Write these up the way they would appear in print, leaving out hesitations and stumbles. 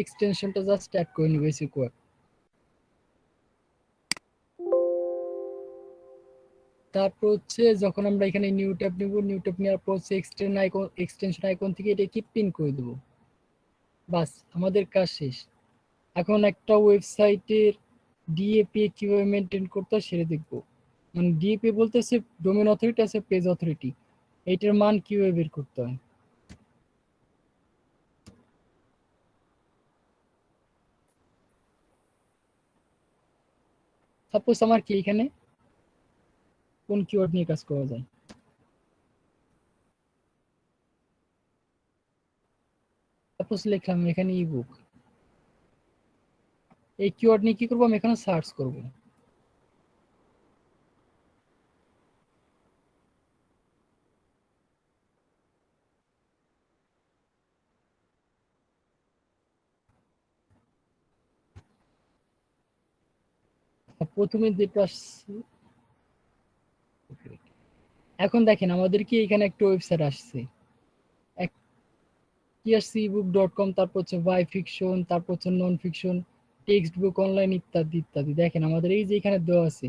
এক্সটেনশনটা just add করে নিব SCQ. তারপর হচ্ছে যখন আমরা এখানে নিউ ট্যাব নিব, নিউ ট্যাব নেওয়ার পর হচ্ছে এক্সটেনশন আইকন থেকে এটাকে পিন করে দেব। বাস আমাদের কাজ শেষ। এখন একটা ওয়েবসাইটের ডিএপি কিভাবে মেনটেন করতে হয় সেটা দেখবো। মানে ডিএপি বলতেছে ডোমেন অথরিটি আছে, পেজ অথরিটি, এইটার মান কিভাবে বের করতে হয়। সাপোজ আমার কি এখানে কোন কিওয়ার্ড নিয়ে কাজ করা যায়, সাপোজ লিখলাম এখানে ইবুক, এই কিওয়ার্ড নিয়ে কি করবো, আমি এখানে সার্চ করব। প্রথমে যেটা আসছে, এখন দেখেন আমাদের কি এখানে একটা ওয়েবসাইট আসছে, কি আসছে ইবুক.com, তারপর হচ্ছে বাই ফিকশন, তারপর হচ্ছে non fiction, text book online ইত্যাদি ইত্যাদি। দেখেন আমাদের এই যে এখানে দেওয়া আছে।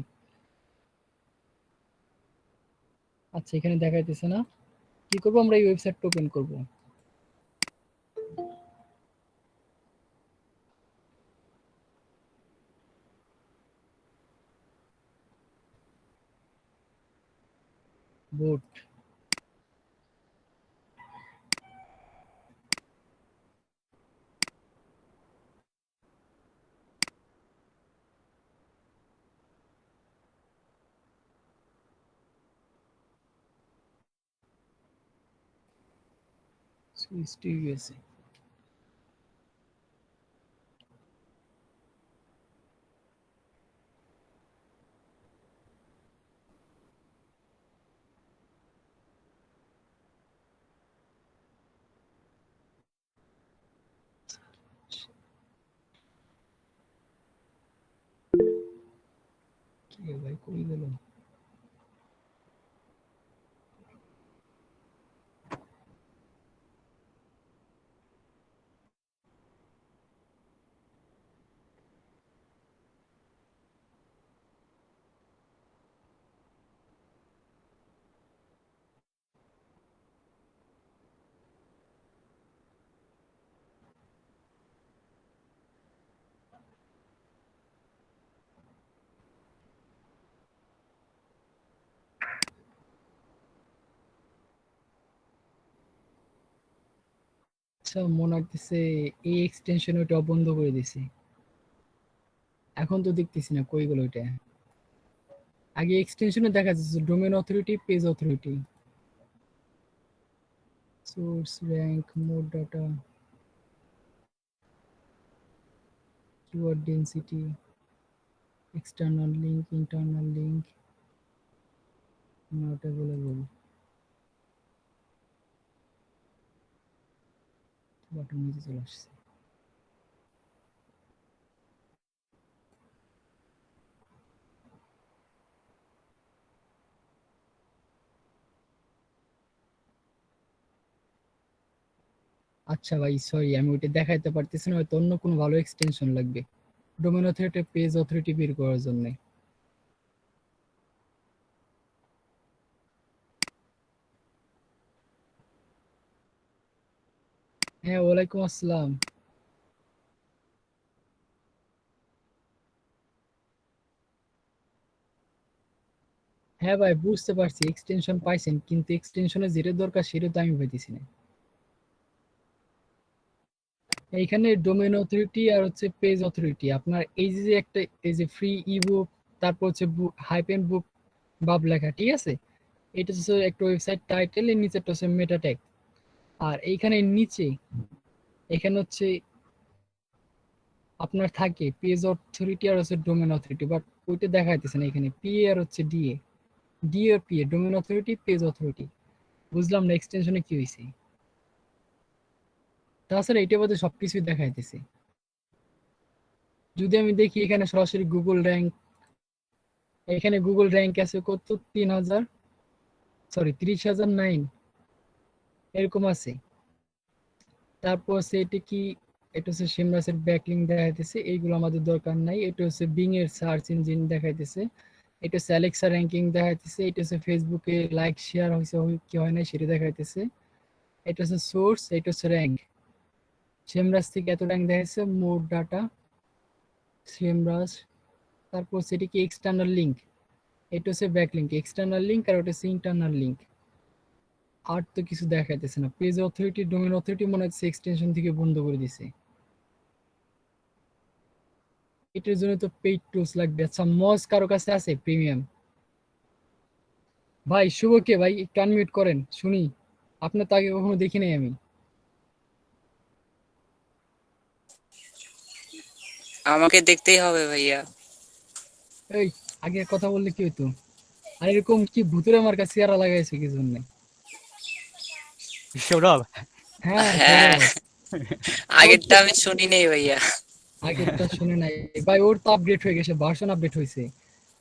আচ্ছা এখানে দেখাইতেছে না, কি করবো, আমরা এই ওয়েবসাইটটা ওপেন করব। বোট সুইচ টু ইউএসএ। কি রে ভাই কই গেল? আচ্ছা মনে হচ্ছে এই এক্সটেনশন ওটা বন্ধ করে দিছি, এখন তো দেখতেছি না কই গেল ওইটা। আগে এক্সটেনশনে দেখা যাচ্ছে domain authority, page authority, source rank, mode data, keyword density, external link, internal link, not available, button নিচে চলে আসছে। আচ্ছা ভাই সরি, আমি ওইটা দেখাইতে পারতেছি না, হয়তো অন্য কোনো ভালো এক্সটেনশন লাগবে ডোমেন অথরিটি, পেজ অথরিটি বের করার জন্য। হ্যাঁ ওয়ালাইকুম আসসালাম। হ্যাঁ ভাই বুঝতে পারছি, এক্সটেনশন পাইছেন কিন্তু এক্সটেনশনে যেটা দরকার সেটা তো আমি পাইতেছি না। এইখানে ডোমেন অথরিটি আর হচ্ছে পেজ অথরিটি, আপনার এই যে একটা এই যে ফ্রি ইবুক, তারপর হচ্ছে বুক হাইপেন বুক বাব লেখা, ঠিক আছে, এটা হচ্ছে একটা ওয়েবসাইট টাইটেল, এর নিচেটা হচ্ছে মেটা ট্যাগ। আর এইখানে নিচে এখানে হচ্ছে আপনার থাকে পেজ অথরিটি আর হচ্ছে ডোমেন অথরিটি, বাট ওইটা দেখাইতেছে না এখানে, পি আর হচ্ছে DA, D R P A, domain authority, page authority. বুঝলাম না এক্সটেনশনে কি হয়েছে। তাছাড়া এটা বাদে সবকিছুই দেখাইতেছে। যদি আমি দেখি এখানে সরাসরি গুগল র্যাঙ্ক, এখানে গুগল র্যাঙ্ক আছে কত, 3000, সরি 30,009 এরকম আছে। তারপর আছে এটা কি এটা হচ্ছে সিমরাসের ব্যাকলিংক দেখাইতেছে, এইগুলো আমাদের দরকার নাই। এটা হচ্ছে বিং এর সার্চ ইঞ্জিন দেখাইতেছে, এটা হচ্ছে অ্যালেক্সা র্যাঙ্কিং দেখাইতেছে, এটা হচ্ছে ফেসবুকে লাইক শেয়ার হয়েছে কি হয় না সেটা দেখাইতেছে, এটা হচ্ছে সোর্স, এটা হচ্ছে র্যাঙ্ক। সিমরাস থেকে এত র্যাঙ্ক দেখাইছে, মোর ডাটা সিমরাস। তারপর সেটা কি এক্সটার্নাল লিঙ্ক, এটা হচ্ছে ব্যাকলিঙ্ক, এক্সটার্নাল লিঙ্ক, আর ওটা হচ্ছে ইন্টারনাল লিঙ্ক। আর তো কিছু দেখাইতেছে না। পেজ অথরিটি, ডোমেন অথরিটি মনে হচ্ছে এক্সটেনশন থেকে বন্ধ করে দিছে। এটার জন্য তো পেইড টুলস লাগবে। আচ্ছা, মজ কারো কাছে আছে প্রিমিয়াম? ভাই শুভ কে ভাই, একটু আনমিউট করেন শুনি, আপনার তো আগে কখনো দেখি নাই আমি। আমাকে দেখতেই হবে ভাইয়া। এই আগে কথা বললে কি হইতো? আর এরকম কি ভূতুরে আমার কাছে চেহারা লাগাইছে কি জন্য? সৌরভ, হ্যাঁ হ্যাঁ, সৌরভ। ওর আগেরটা তো আমি শুনি নেই ভাইয়া। আগেরটা শুনে নাই ভাই, ওর তো আপডেট হয়ে গেছে, ভার্সন আপডেট হয়েছে।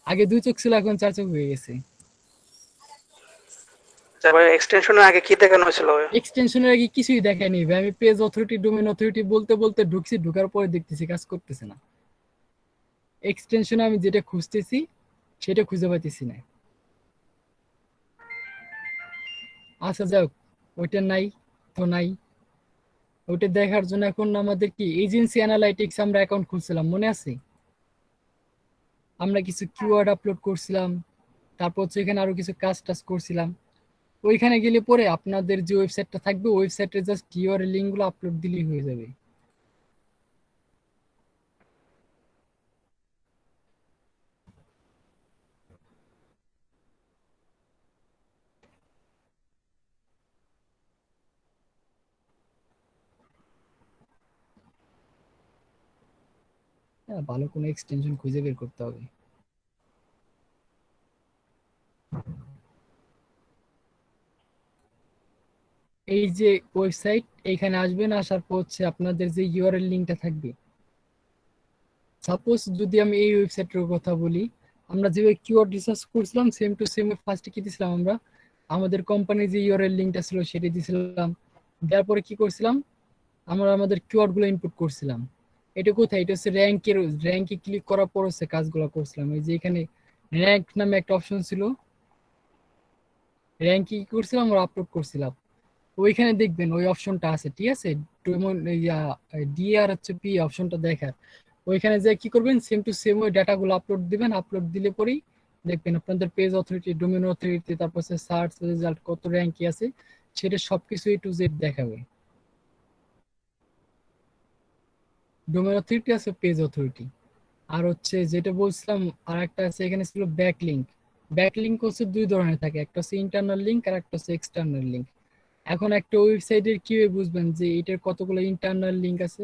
আগে 2 চোখ ছিল, এখন 4 চোখ হয়ে গেছে। তারপরে এক্সটেনশনের আগে কি দেখানো হয়েছিল? এক্সটেনশনের আগে কিছুই দেখায়নি ভাই, আমি পেজ অথরিটি ডোমেন অথরিটি বলতে বলতে ঢুকছি, ঢুকার পরে দেখতেছি কাজ করতেছে না। এক্সটেনশনে আমি যেটা খুঁজতেছি সেটা খুঁজে পাইতেছি না। আচ্ছা যাক, ওইটা নাই তো নাই। ওইটা দেখার জন্য এখন আমাদের কি এজেন্সি অ্যানালাইটিক্স আমরা অ্যাকাউন্ট খুলছিলাম, মনে আছে? আমরা কিছু কিওয়ার্ড আপলোড করছিলাম, তারপর হচ্ছে এখানে আরো কিছু কাজ টাজ করছিলাম। ওইখানে গেলে পরে আপনাদের যে ওয়েবসাইটটা থাকবে, ওয়েবসাইটে জাস্ট কিওয়ার্ড লিঙ্ক গুলো আপলোড দিলেই হয়ে যাবে। হ্যাঁ, ভালো কোনো এক্সটেনশন খুঁজে বের করতে হবে। এই যে ওয়েবসাইট, এইখানে আসবেন, আসার পর হচ্ছে আপনাদের যে ইউআরএল লিঙ্কটা থাকবে। সাপোজ যদি আমি এই ওয়েবসাইটের কথা বলি, আমরা যেভাবে কিওয়ার্ড রিসার্চ করছিলাম সেম টু সেম ফার্স্টে কি দিছিলাম আমরা, আমাদের কোম্পানির যে ইউআরএল লিঙ্কটা ছিল সেটা দিছিলাম। দেওয়ার পরে কি করছিলাম, আমরা আমাদের কিওয়ার্ড গুলো ইনপুট করছিলাম। এটা কোথায়, এটা হচ্ছে র্যাঙ্কে ক্লিক করার পর হচ্ছে কাজগুলো করছিলাম। এই যে এখানে র্যাঙ্ক নামে একটা অপশন ছিল, র্যাঙ্কে কি করছিলাম, আমরা আপলোড করছিলাম। ওইখানে দেখবেন ওই অপশনটা আছে, ঠিক আছে? ডি আর হচ্ছে পি অপশনটা দেখার, ওইখানে যে কি করবেন, সেম টু সেম ওই ডাটাগুলো আপলোড দিবেন। আপলোড দিলে পরেই দেখবেন আপনাদের পেজ অথরিটি, ডোমেন অথরিটি, তারপর সার্চ রেজাল্ট, কত র্যাঙ্কে আছে, সেটা সবকিছু এ টু জেড দেখাবে। ডোমেন অথরিটি আছে, পেজ অথরিটি, আর হচ্ছে যেটা বলছিলাম আর একটা আছে এখানে ছিল ব্যাকলিঙ্ক। ব্যাকলিঙ্ক হচ্ছে দুই ধরনের থাকে, একটা হচ্ছে ইন্টারনাল লিঙ্ক আর একটা হচ্ছে এক্সটার্নাল লিঙ্ক। এখন একটা ওয়েবসাইটের কিভাবে বুঝবেন যে এটার কতগুলো ইন্টারনাল লিঙ্ক আছে,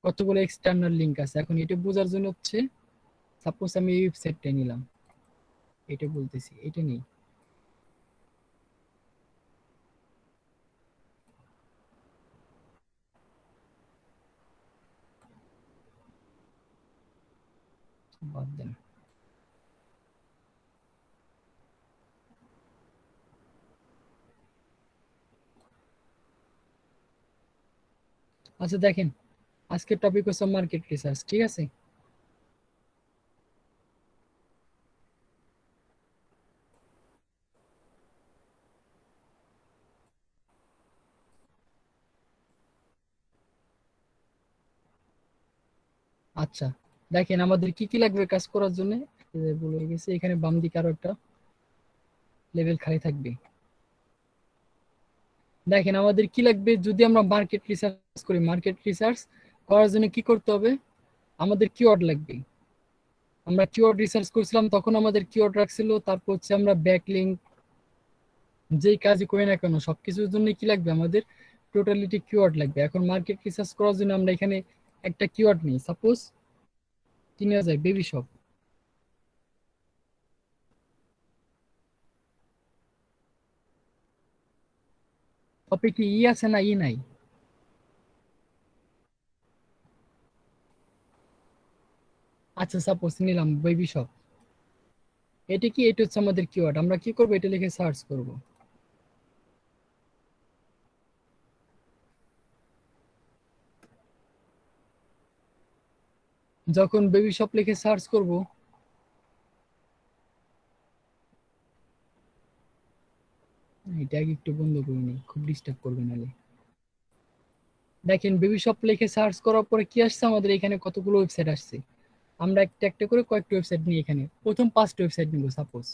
কতগুলো এক্সটার্নাল লিঙ্ক আছে? এখন এটা বোঝার জন্য হচ্ছে, সাপোজ আমি এই ওয়েবসাইটটা নিলাম, এটা বলতেছি, এটা নেই। বাদ দেন। আচ্ছা দেখেন, আজকের টপিক হচ্ছে মার্কেট রিসার্চ, ঠিক আছে? আচ্ছা দেখেন, আমাদের কি কি লাগবে কাজ করার জন্য, বলে গেছে এখানে বাম দিকে আরো একটা লেভেল খালি থাকবে। দেখেন আমাদের কি লাগবে, যদি আমরা মার্কেট রিসার্চ করি, মার্কেট রিসার্চ করার জন্য কি করতে হবে, আমাদের কিওয়ার্ড লাগবে। আমরা কিওয়ার্ড রিসার্চ করছিলাম তখন আমাদের কিওয়ার্ড রাখছিল, তারপর হচ্ছে আমরা ব্যাকলিঙ্ক, যেই কাজই করি না কেন সবকিছুর জন্য কি লাগবে, আমাদের টোটালিটি কিওয়ার্ড লাগবে। এখন মার্কেট রিসার্চ করার জন্য আমরা এখানে একটা কিওয়ার্ড নিই, সাপোজ 3000 বেবি শপ। টপিকে ই আছে না ই নাই? আচ্ছা সাপোজ নিলাম বেবি শপ, এটা কি, এটা হচ্ছে আমাদের কিওয়ার্ড। আমরা কি করবো, এটা লিখে সার্চ করব। যখন বেবি শপ লিখে সার্চ করব, এটা আগে একটু বন্ধ করে নিই, খুব ডিস্টার্ব করবে নালে। দেখেন বেবি শপ লিখে সার্চ করার পরে কি আসছে, আমাদের এখানে কতগুলো ওয়েবসাইট আসছে। আমরা একটা একটা করে কয়েকটা ওয়েবসাইট নিই, এখানে প্রথম 5টা ওয়েবসাইট নিব সাপোজ।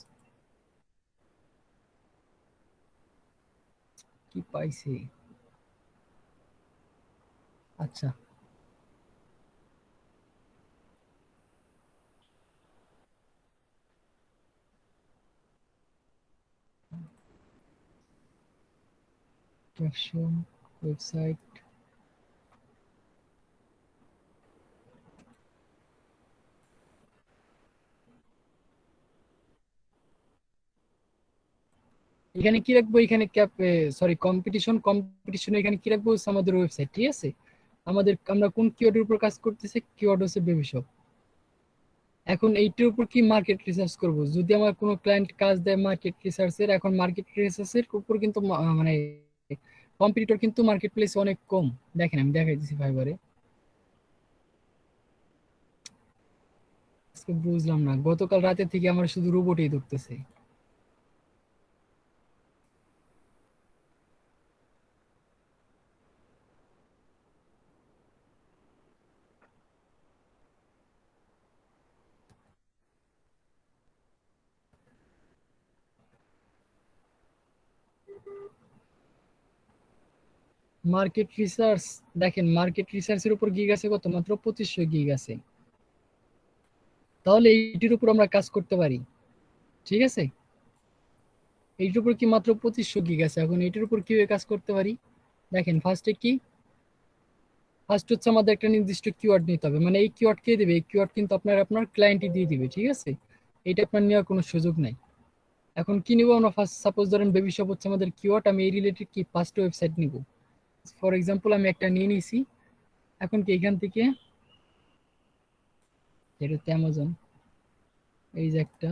কি পাইছি, আচ্ছা ক্যাপশন ওয়েবসাইট, এখানে কি রাখবো, এখানে ক্যাপ, সরি কম্পিটিশন, কম্পিটিশন এখানে কি রাখবো হচ্ছে আমাদের ওয়েবসাইট, ঠিক আছে। আমাদের আমরা কোন কিওয়ার্ডের উপর কাজ করতেছি, কিওয়ার্ড হচ্ছে বেবি শপ। এখন এইটার উপর কি মার্কেট রিসার্চ করব, যদি আমার কোনো ক্লায়েন্ট কাজ দেয় মার্কেট রিসার্চের, এখন মার্কেট রিসার্চের উপর কিন্তু মানে কম্পিটিটর কিন্তু মার্কেট প্লেসে অনেক কম। দেখেন আমি দেখাই দিচ্ছি ফাইবারে, আজকে বুঝলাম না, গতকাল রাতে থেকে আমার শুধু রোবটই ধরতেছে। মার্কেট রিসার্চ, দেখেন মার্কেট রিসার্চের উপর গিগ আছে কত, মাত্র 2500 গিগ আছে। তাহলে এইটির উপর আমরা কাজ করতে পারি, ঠিক আছে। এইটির উপর কি মাত্র 2500 গিগ আছে, এখন এইটির উপর কিভাবে কাজ করতে পারি। দেখেন ফার্স্টে কি, ফার্স্ট হচ্ছে আমাদের একটা নির্দিষ্ট কিওয়ার্ড নিতে হবে, মানে এই কিওয়ার্ড কে দিবে, এই কিওয়ার্ড কিন্তু আপনার ক্লায়েন্টই দিয়ে দিবে, ঠিক আছে। এটা আপনার নেওয়ার কোনো সুযোগ নাই। এখন কি নিব আমরা, ফার্স্ট সাপোজ ধরেন বেবি শপ হচ্ছে আমাদের কিওয়ার্ড, আমি এই রিলেটেড কি 5টা ওয়েবসাইট নিব। ফর এক্সাম্পল আমি একটা নিয়ে নিছি। এখন কি এখান থেকে, এটা হচ্ছে অ্যামাজন, এই যে একটা,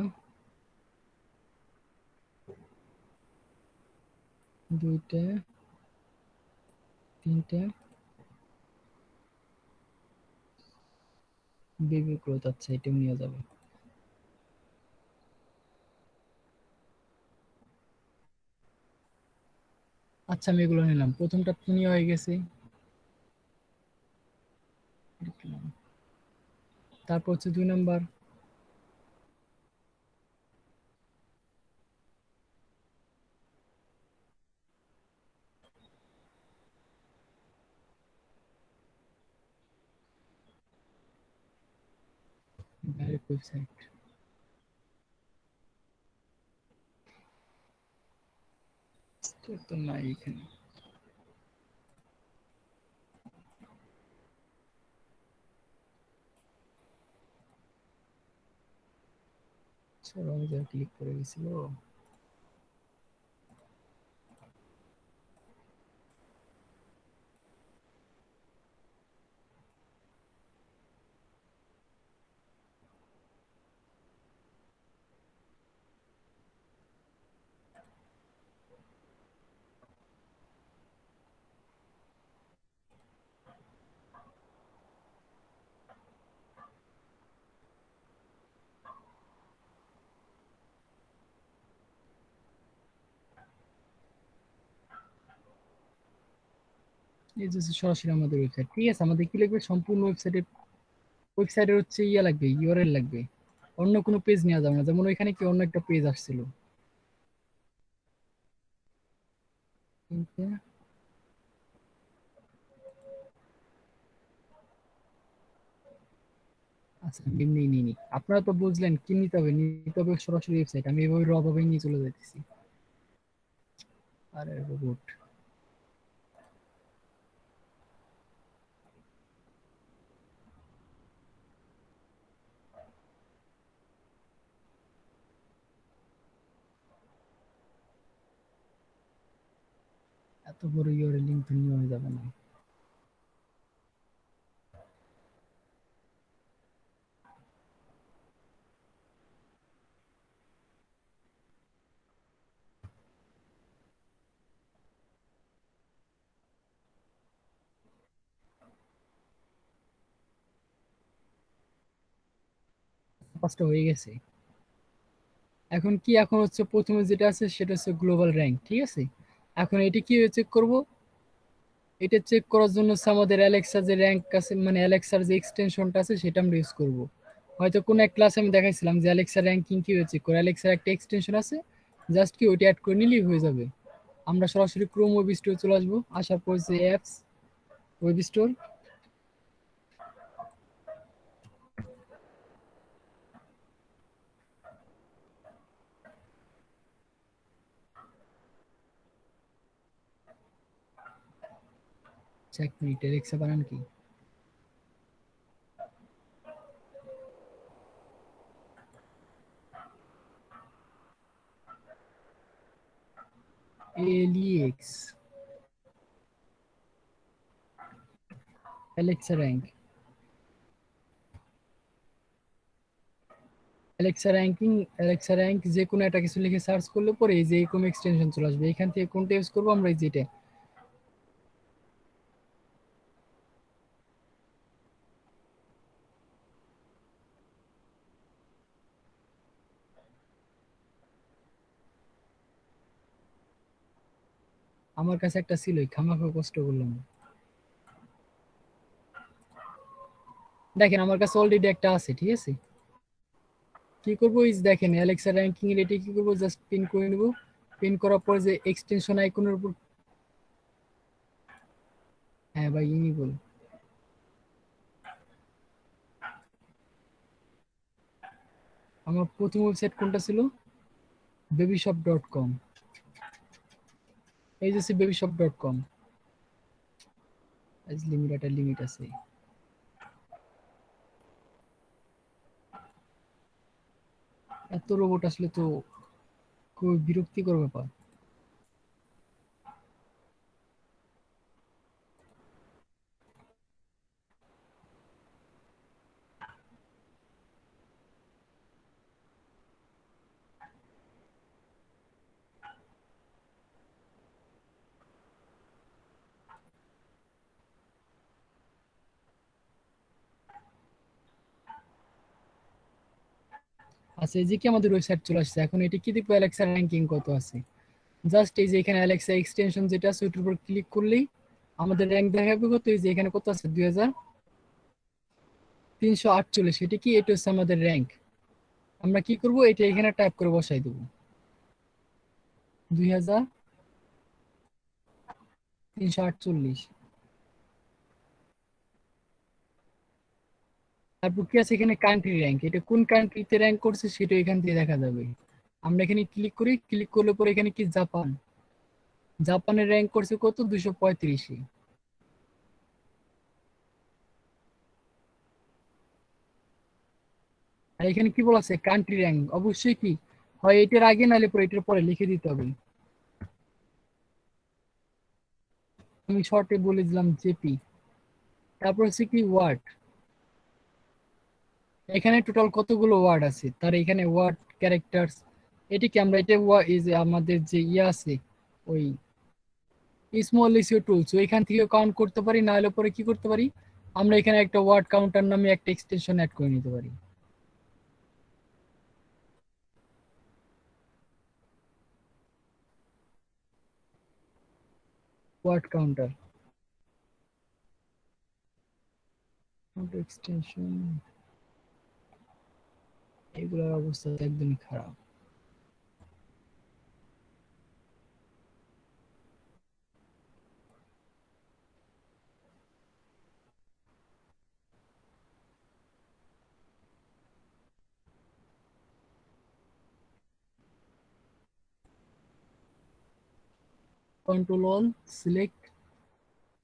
দুইটা, তিনটা, বেবি ক্লোথ, আচ্ছা এটাও নিয়ে যাবে। আচ্ছা আমি এগুলো নিলাম, প্রথমটা তো নেওয়া হয়ে গেছে। তারপর হচ্ছে 2 নাম্বার, ডাইরেক্ট ওয়েবসাইট, তো নাই এখানে। চলো আমি যা ক্লিক করে গেছিল। এই যে সরাসরি আমাদের ওয়েবসাইট, ঠিক আছে। আমাদের কি লাগবে, সম্পূর্ণ ওয়েবসাইটের হচ্ছে ইয়া লাগবে, ইউআরএল লাগবে। অন্য কোনো পেজ নেওয়া যাবে না, যেমন ওইখানে কি অন্য একটা পেজ আসছিল। আচ্ছা এমনি নিয়ে নি, আপনারা তো বুঝলেন কি নিতে হবে, নিতে হবে সরাসরি ওয়েবসাইট। আমি এভাবে র ভাবে নিয়ে চলে যাইতেছি। আরে রোবট, এত বড় ইউআরএল লিংক তো নেওয়া যাবে না। 5টা হয়ে গেছে। এখন কি, এখন হচ্ছে প্রথমে যেটা আছে সেটা হচ্ছে গ্লোবাল র্যাঙ্ক, ঠিক আছে। এখন এটি কি চেক করব, এটা চেক করার জন্য হচ্ছে আমাদের অ্যালেক্সা যে র্যাঙ্ক আছে, মানে অ্যালেক্সার যে এক্সটেনশনটা আছে সেটা আমরা ইউজ করব। হয়তো কোনো এক ক্লাসে আমি দেখাইছিলাম যে অ্যালেক্সা র্যাঙ্কিং কি চেক করে, অ্যালেক্সার একটা এক্সটেনশন আছে, জাস্ট কি ওইটা অ্যাড করে নিলেই হয়ে যাবে। আমরা সরাসরি ক্রোম ওয়েব স্টোরে চলে আসবো, আসার পর যে অ্যাপস ওয়েব স্টোর, এক মিনিট, অ্যালেক্সা বানান কি, এলিএক্স, Alexa rank, Alexa ranking, Alexa rank যে কোনো একটা কিছু লিখে সার্চ করলে পরে এই যে এরকম এক্সটেনশন চলে আসবে। এখান থেকে কোনটা ইউজ করবো আমরা, এই যেটা। আমার কাছে একটা ছিলই, খামাখা কষ্ট করলাম। দেখেন আমার কাছে অলরেডি একটা আছে, ঠিক আছে। কি করবো, ইজ দেখেন অ্যালেক্সা র্যাঙ্কিং এর এটা কি করবো, জাস্ট পিন করে নিব। পিন করার পর যে এক্সটেনশন আইকনের উপর, হ্যাঁ ভাই ইনি বল, আমার প্রথম ওয়েবসাইট কোনটা ছিল, babyshop.com। এই যে babyshop.com, আজ লিমিট, একটা লিমিট আছে। এত রোবট আসলে তো খুব বিরক্তিকর ব্যাপার। আচ্ছা, এই যে কি আমাদের ওয়েবসাইট চলে আসছে। এখন এটা কি দেখবো, অ্যালেক্সা র্যাঙ্কিং কত আছে। জাস্ট এই যে এখানে অ্যালেক্সা এক্সটেনশন যেটা আছে ওইটার উপর ক্লিক করলেই আমাদের র্যাঙ্ক দেখাবে কত। এই যে এখানে কত আছে, 2348। এটা কি, এটা হচ্ছে আমাদের র্যাঙ্ক। আমরা কি করব, এটা এখানে টাইপ করে বসাই দেবো, 2348। তারপর কি আছে এখানে, কান্ট্রি র্যাঙ্ক, এটা কোন কান্ট্রিতে র্যাঙ্ক করছে সেটা এখান থেকে দেখা যাবে। আমরা এখানে ক্লিক করি, ক্লিক করলে পরে এখানে কি, জাপান, জাপানের র্যাঙ্ক করছে কত, 235। আর এখানে কি বলা আছে, কান্ট্রি র্যাঙ্ক, অবশ্যই কি হয় এটার আগে নাহলে পরে এটার পরে লিখে দিতে হবে। আমি শর্টে বলে দিলাম জেপি। তারপর হচ্ছে কি, ওয়ার্ড, এখানে টোটাল কতগুলো ওয়ার্ড আছে তার, এখানে ওয়ার্ড ক্যারেক্টার্স। এটা কি আমরা এটা এই যে আমাদের যে ইয়ে আছে, ওই স্মল ইসিও টুলস, ওইখান থেকে কাউন্ট করতে পারি, না হলে পরে কি করতে পারি, আমরা এখানে একটা ওয়ার্ড কাউন্টার নামে একটা এক্সটেনশন অ্যাড করে নিতে পারি। ওয়ার্ড কাউন্টার এক্সটেনশন, এগুলোর অবস্থা তো একদমই খারাপ। কন্ট্রোল অল সিলেক্ট,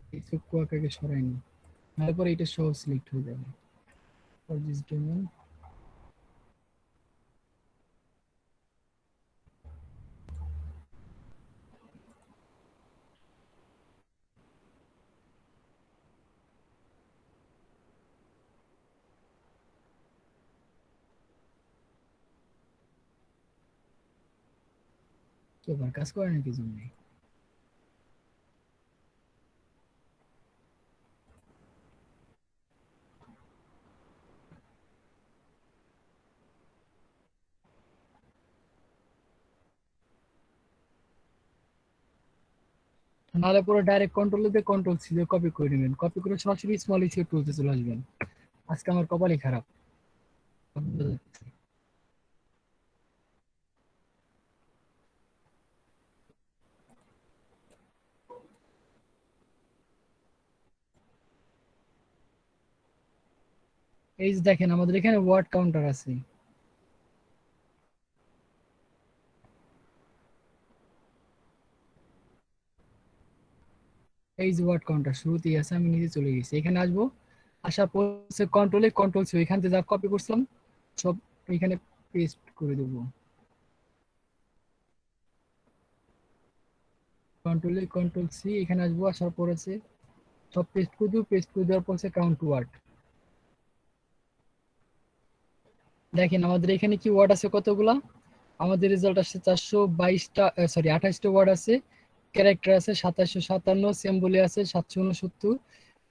এইসব কুয়াকাকে সরাইনি, তারপরে এটা সহ সিলেক্ট হয়ে যাবে। ফর দিস ডোমেন, কি আবার কাজ করে নাকি জন্য। নাহলে পুরো ডাইরেক্ট কন্ট্রোল দিয়ে কন্ট্রোল সি দিয়ে কপি করে নেবেন, কপি করে সরাসরি স্মল ইসি টুলতে চলে আসবেন। আজকে আমার কপালই খারাপ। এই যে দেখেন আমাদের এখানে ওয়ার্ড কাউন্টার আছে। এই যে ওয়ার্ড কাউন্টার শুরুতেই আছে, আমি নিচে চলে গেছি, এখানে আসবো, আসার পর কন্ট্রোলে কন্ট্রোল সি, এখান থেকে যা কপি করছিলাম সব এখানে পেস্ট করে দেবো। কন্ট্রোলে কন্ট্রোল সি, এখানে আসবো, আসার পর আছে সব পেস্ট করে দেবো, পেস্ট করে দেওয়ার পর কাউন্ট ওয়ার্ড। দেখেন আমাদের এখানে কি ওয়ার্ড আছে কতগুলা, আমাদের রেজাল্ট আসছে 422টা, সরি 28টা ওয়ার্ড আছে, ক্যারেক্টার আছে 2757, সিম্বলি আছে 769,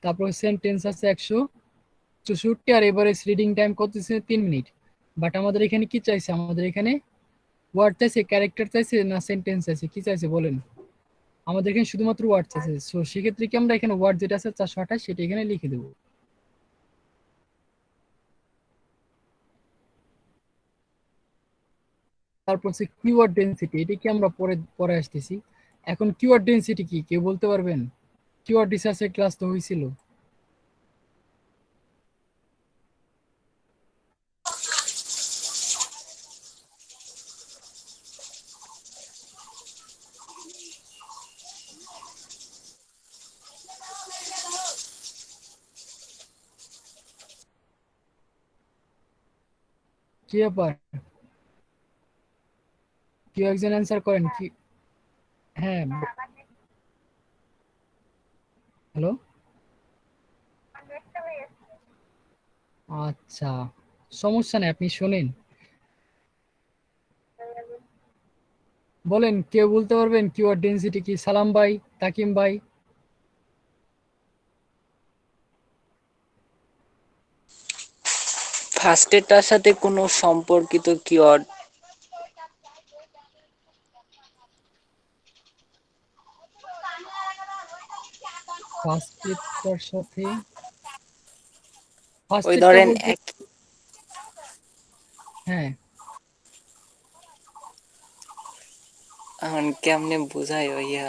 তারপর সেন্টেন্স আছে 164, আর এভারেজ রিডিং টাইম কত দিচ্ছে 3 মিনিট। বাট আমাদের এখানে কি চাইছে, আমাদের এখানে ওয়ার্ড চাইছে, ক্যারেক্টার চাইছে, না সেন্টেন্স চাইছে, কি চাইছে বলেন? আমাদের এখানে শুধুমাত্র ওয়ার্ড চাইছে। সো সেক্ষেত্রে কি আমরা এখানে ওয়ার্ড যেটা আছে 428 সেটা এখানে লিখে দেবো। তারপর হচ্ছে কিওয়ার্ড ডেনসিটি, এটা কি আমরা পরে পরে আসতেছি। এখন কিওয়ার্ড ডেনসিটি কি কেউ বলতে পারবেন? কিওয়ার্ড রিসার্চের ক্লাস তো হয়েছিল। কি ব্যাপার, কেউ একজন অ্যান্সার করেন কি? হ্যাঁ, হ্যালো, আচ্ছা, সমস্যা নেই, আপনি শোনেন, বলেন কেউ বলতে পারবেন কিওয়ার্ড ডেনসিটি কি? সালাম ভাই, তাকিম ভাই। ফার্স্টেরটার সাথে কোনো সম্পর্কিত কিওয়ার্ড? ফার্স্টেরটার সাথে, ওই ফার্স্টেরটা ধরেন বলতে, এক, হ্যাঁ কেমনে বোঝাই ভাইয়া?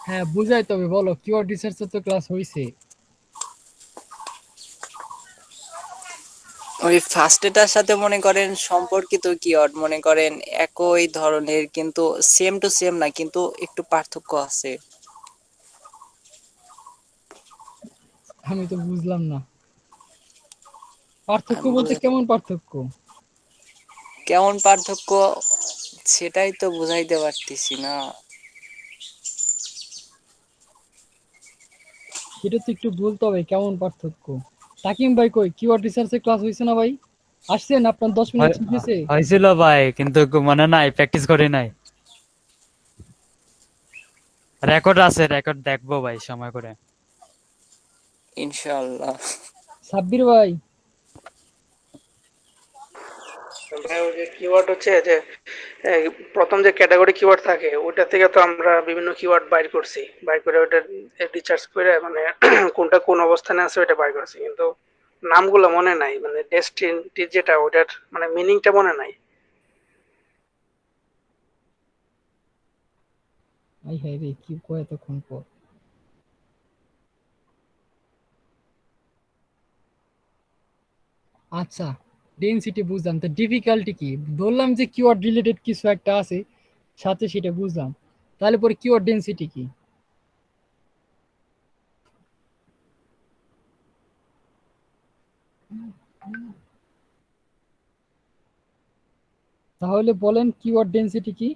হ্যাঁ বুঝাই, তবে বলো, কিওয়ার্ড রিসার্চের তো ক্লাস হয়েছে। ওই ফার্স্টেরটার সাথে মনে করেন সম্পর্কিত কিওয়ার্ড, মনে করেন একই ধরনের কিন্তু সেম টু সেম না, কিন্তু একটু পার্থক্য আছে। আমি তো বুঝলাম না, পার্থক্য আমি বলতে কেমন পার্থক্য? কেমন পার্থক্য সেটাই তো বুঝাইতে পারতেছি না। সেটা তো একটু বলতে হবে কেমন পার্থক্য। তাকিম ভাই কই, কিওয়ার্ড রিসার্চের ক্লাস হয়েছে না ভাই? আসছেন, আপনার 10 মিনিট হয়- ঠিক হয়েছে? হয়েছিল ভাই, কিন্তু মনে নাই, প্র্যাকটিস করি নাই। রেকর্ড আছে, রেকর্ড দেখবো ভাই সময় করে। ইনশাআল্লাহ। সাব্বির ভাই, ভাই ওই যে কিওয়ার্ড হচ্ছে যে এই প্রথম যে ক্যাটাগরি কিওয়ার্ড থাকে ওটা থেকে তো আমরা বিভিন্ন কিওয়ার্ড বাইর করছি, বাইর করে ওটা রিসার্চ করে মানে কোনটা কোন অবস্থানে আছে ওটা বাইর করছি, কিন্তু নামগুলো মনে নাই, মানে ডেস্টিনি যেটা ওটার মানে মিনিংটা মনে নাই। আই হাই রে, কি কয় এতক্ষণ পর। আচ্ছা, ডেনসিটি বুঝলাম, তো ডিফিকাল্টি কি? বললাম যে কিওয়ার্ড রিলেটেড কিছু একটা আছে সাথে, সেটা বুঝলাম, তাহলে পরে কিওয়ার্ড ডেনসিটি কি? তাহলে বলেন কিওয়ার্ড ডেনসিটি কি?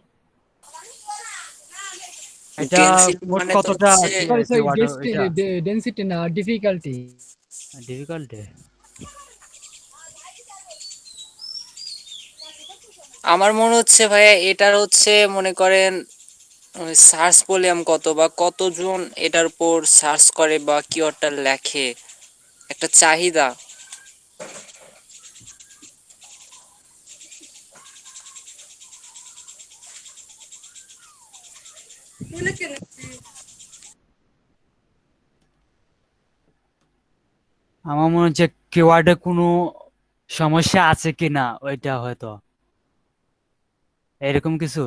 এটা ডেনসিটি মোট মানে তো কতটা হচ্ছে, সরি সরি, কিওয়ার্ড এটা ডেনসিটি না, ডিফিকাল্টি। ডিফিকাল্ট? আমার মনে হচ্ছে ভাইয়া এটার হচ্ছে মনে করেন সার্চ ভলিউম কত, বা কতজন এটার উপর সার্চ করে বা কিওয়ার্ডটা লেখে, একটা চাহিদা। আমার মনে হচ্ছে কিওয়ার্ডে কোনো সমস্যা আছে কিনা ওইটা হয়তো এরকম কিছু।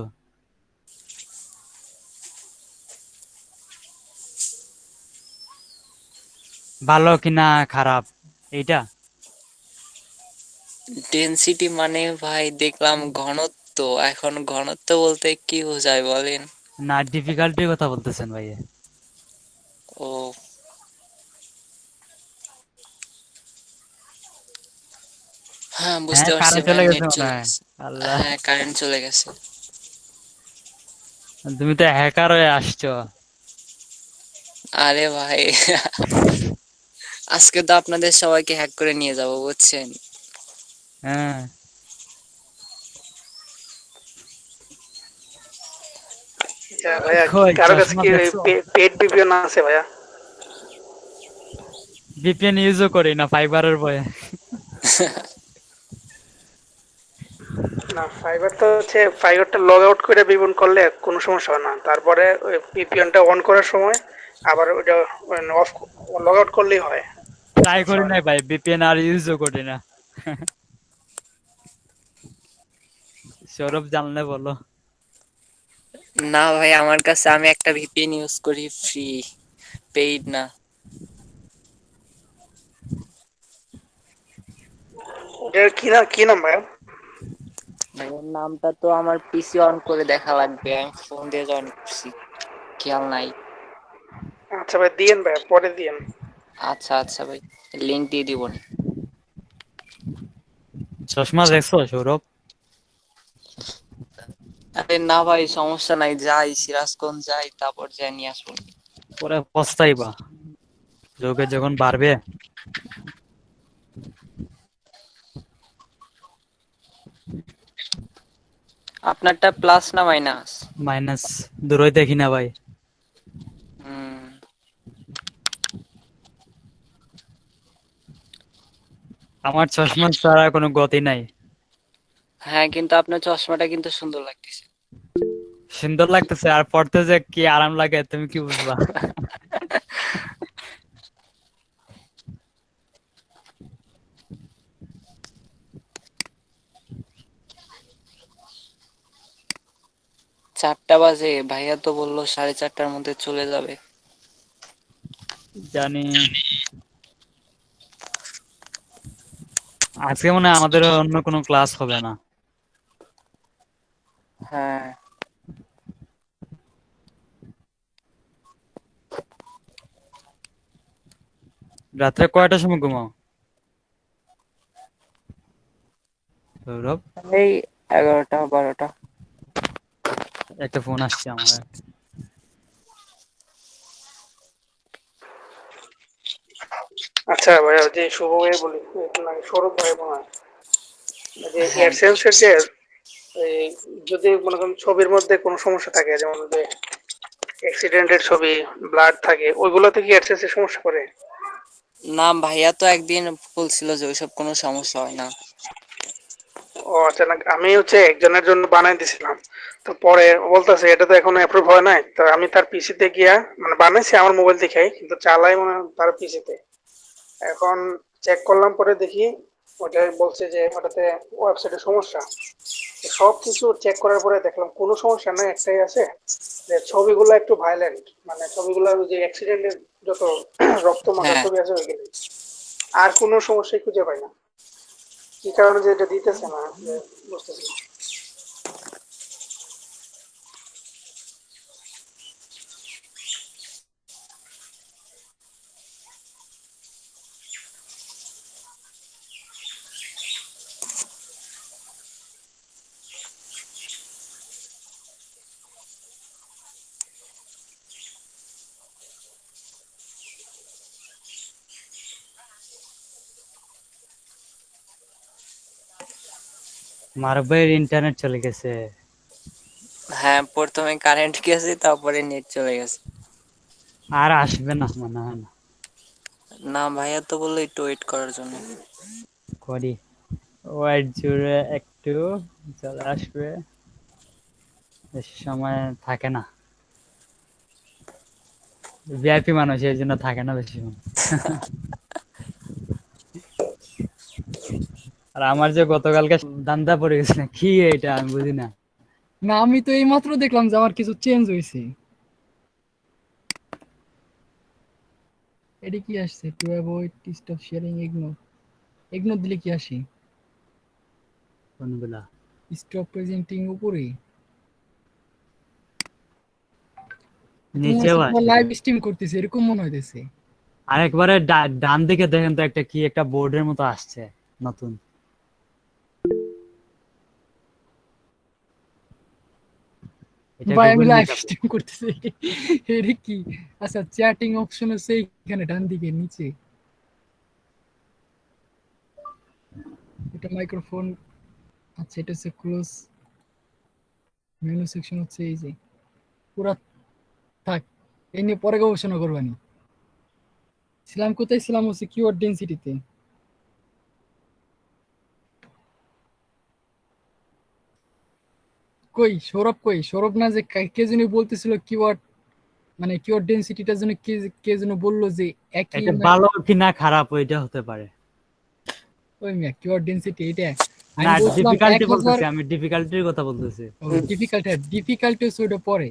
ভালো কিনা খারাপ এইটা। ডেনসিটি মানে ভাই দেখলাম ঘনত্ব, এখন ঘনত্ব বলতে কি বোঝায় বলেন? না ডিফিকাল্টির কথা বলতেছেন ভাই? ও, হ্যাঁ হ্যাঁ বুঝতে পারছি কারেন্ট ভাই, চলে গেছে নেট মনে চলে হয়। গেছে। আল্লাহ, হ্যাঁ কারেন্ট চলে গেছে। তুমি তো হ্যাকার হয়ে আসছো। আরে ভাই আজকে তো আপনাদের সবাইকে হ্যাক করে নিয়ে যাব বুঝছেন। হ্যাঁ আচ্ছা ভাইয়া, কই কারো কাছে চশমা কি দেখছো? পেড ভিপিএন আছে ভাইয়া? ভিপিএন ইউজও করি না ফাইবারের ভয়ে। না, ফাইবার তো হচ্ছে ফাইবারটা লগ আউট করে বিবন করলে কোনো সমস্যা হয় না, তারপরে ওই ভিপিএনটা অন করার সময় আবার ওইটা অফ লগ আউট করলেই হয়, ট্রাই সমস্যা করি হয় না। নাই ভাই, ভিপিএন আর ইউজও করি না। সৌরভ জানলে বলো। না ভাই, আমার কাছে আমি একটা ভিপিএন ইউজ করি, ফ্রি, পেইড না। ওটার কি নাম ভাইয়া? ভাইয়ের নামটা তো আমার পিসি অন করে দেখা লাগবে, আমি ফোন দিয়ে জয়েন করছি, খেয়াল নাই। আচ্ছা ভাই, দিয়েন ভাইয়া, পরে দিয়েন। আচ্ছা আচ্ছা ভাই, লিংক দিয়ে দিব নি। চশমা দেখছো সৌরভ? আরে না ভাই, সমস্যা নাই, যাই সিরাজগঞ্জ যাই, তারপর যাই নিয়ে আসবো। পরে পস্তাইবা যোগে যখন বাড়বে। আপনারটা প্লাস না মাইনাস? মাইনাস, দূরই দেখি না ভাই। হুম। আমার চশমা ছাড়া কোনো গতি নাই। হ্যাঁ কিন্তু আপনার চশমাটা কিন্তু সুন্দর লাগতেছে। সুন্দর লাগতেছে, আর পড়তে যে কি আরাম লাগে তুমি কি বুঝবা। চারটা বাজে, ভাইয়া তো বললো 4:30টার মধ্যে চলে যাবে। জানি। আজকে মনে হয় আমাদের অন্য কোনো ক্লাস হবে না। হ্যাঁ। রাত্রে কয়টার সময় ঘুমাও সৌরভ? এই 11টা 12টা। একটা ফোন আসছে আমার। আচ্ছা ভাইয়া, যে শুভ ভাই বলি, না সৌরভ ভাই মনে হয়, যে হ্যাঁ এয়ারসেন্সের যে এই, যদি মনে করেন ছবির মধ্যে কোনো সমস্যা থাকে, যেমন যে অ্যাক্সিডেন্টের ছবি, ব্লাড থাকে, ওইগুলোতে কি এয়ারসেন্সের সমস্যা করে? না, ভাইয়া তো একদিন বলছিল যে ওইসব কোনো সমস্যা হয় না। ও আচ্ছা, না আমি হচ্ছে একজনের জন্য বানাই দিছিলাম, তো পরে বলতেছে এটা তো এখনো অ্যাপ্রুভ হয় নাই, তো আমি তার পিসিতে গিয়া মানে বানাইছি আমার মোবাইল দেখেই, কিন্তু চালাই মনে হয় তার পিসিতে। এখন চেক করলাম, পরে দেখি ওটা বলছে যে ওটাতে ওয়েবসাইটে সমস্যা। তো সবকিছু চেক করার পরে দেখলাম কোনো সমস্যা নাই, একটাই আছে যে ছবিগুলো একটু ভায়োলেন্ট, মানে ছবিগুলো ওই যে অ্যাক্সিডেন্টের যত রক্ত মাখা হ্যাঁ, ছবি আছে ওইগুলো, আর কোনো সমস্যাই খুঁজে পাই না। কি কারণে যে এটা দিতেছে না যে বুঝতেছি না। মারুফ ভাইয়ের ইন্টারনেট চলে গেছে। হ্যাঁ প্রথমে কারেন্ট গেছে, তারপরে নেট চলে গেছে। আর আসবে না মনে হয় না। না, ভাইয়া তো বললো একটু ওয়েট করার জন্য। করি ওয়াইট জুড়ে একটু চলে আসবে, বেশি সময় থাকে না। ভিআইপি মানুষ এই জন্য থাকে না বেশি সময়। আর আমার যে গতকালকে দান্দা পড়ে গেছে না, কি এটা আমি বুঝি না। না আমি তো এই মাত্র দেখলাম যে আমার কিছু চেঞ্জ হয়েছে। এটা কি আসছে? To avoid stop sharing ignore দিলে কি আসে? কোনগুলা? স্টপ প্রেজেন্টিং উপরে। নিচেও আসে। লাইভ স্ট্রিম করতেছে এরকম মনে হইতেছে। আরেকবারে ডান দিকে দেখেন তো, একটা কি একটা বোর্ডের মতো আসছে নতুন। এটা ভাই আমি গুগল লাইভ মিট হবে। স্ট্রিম করতেছি। এটা কি? আচ্ছা চ্যাটিং অপশন আছে এখানে ডান দিকে নিচে। এটা মাইক্রোফোন। আচ্ছা এটা হচ্ছে ক্লোজ। মেনু সেকশন হচ্ছে এই যে পুরা। থাক, এই নিয়ে পরে গবেষণা করবানি। ছিলাম কোথায়? ছিলাম হচ্ছে কিওয়ার্ড ডেনসিটিতে। কই সৌরভ? কই সৌরভ না যে কে জানি বলতেছিল কিওয়ার্ড, মানে কিওয়ার্ড ডেনসিটিটার জন্য কে কে যেন বললো যে একই এটা না। ভালো কি না খারাপ ওইটা হতে পারে। ওই মিয়া কিওয়ার্ড ডেনসিটি এটা না, আমি বলছিলাম ডিফিকাল্টি 1000। বলতেছি আমি, ডিফিকাল্টির কথা বলতেছি। ডিফিকাল্ট, হ্যাঁ ডিফিকাল্টি হচ্ছে ওইটা পরে।